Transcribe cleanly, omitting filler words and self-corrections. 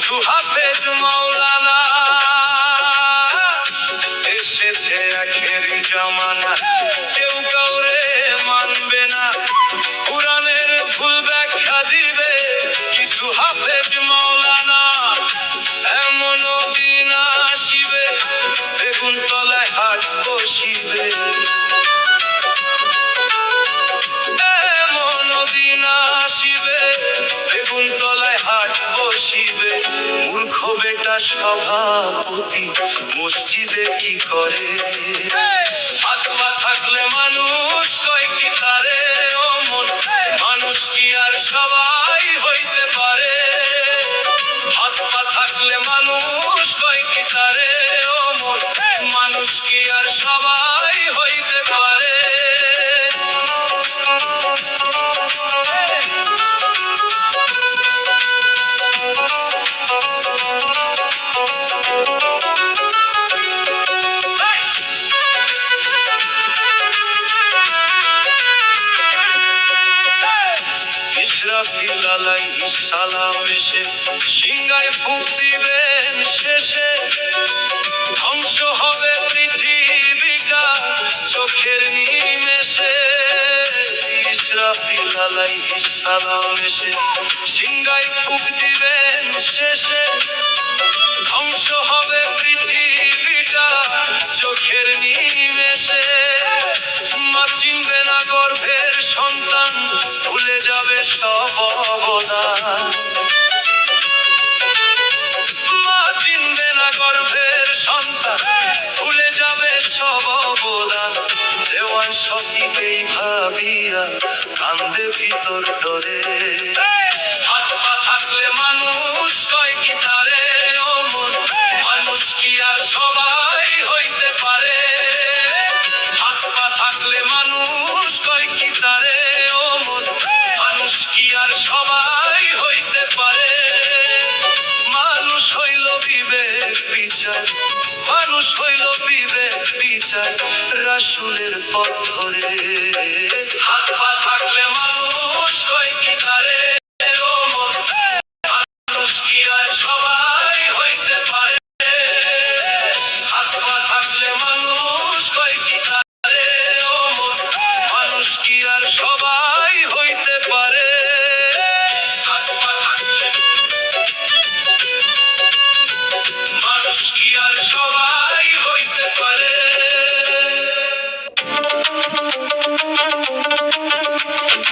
কিছু হাফেজ মাওলানা এসেছে আখেরি জামানা, কেউ কাউরে মানবে না, কুরআনের ভুল ব্যাখ্যা দিবে কিছু হাফেজ মাওলানা। এমন দিন আসিবে বেগুন তলায় হাট বসিবে, এমন দিন আসিবে বেগুন তলায় হাট বসিবে। মূর্খ বেটা সভাপতি মসজিদে কি করে, হাত পা থাকলে মানুষ কয় কি তারে, ও মন মানুষ কি আর সবাই হইতে পারে, হাত পা থাকলে মানুষ কয় কি তারে, ও মন মানুষ কি আর সবাই হইতে পারে। ইসরাফিল আলাইহিস সালাম এসে সিংহায় ফুঁক দিবেন শেষে, ধ্বংস হবে পৃথিবীটা চোখের নিমেষে। ইসরাফিল আলাইহিস সালাম এসে সিংহায় ফুঁক দিবেন শেষে, ধ্বংস হবে পৃথিবীটা চোখের নিমেষে। মা চিনবে না গর্ভের সন্তান, ভুলে যাবে সব অবদান, মা চিনবে না গর্ভের সন্তান, ভুলে যাবে সব অবদান। দেওয়ান সতীকেই ভাবিয়া কান্দে ভিতর ডরে, হাত পা থাকলে মানুষ কয় কি তারে, ও মন মানুষ কি আর সবাই হইতে পারে, হাত পা থাকলে মানুষ কয় কি তারে, ও মন মানুষ কি আর সবাই হইতে পারে। মানুষ হইল বিবেক বিচার, মানুষ হইল বিবেক বিচার রাসূলের পথ ধরে, হাত পা থাকলে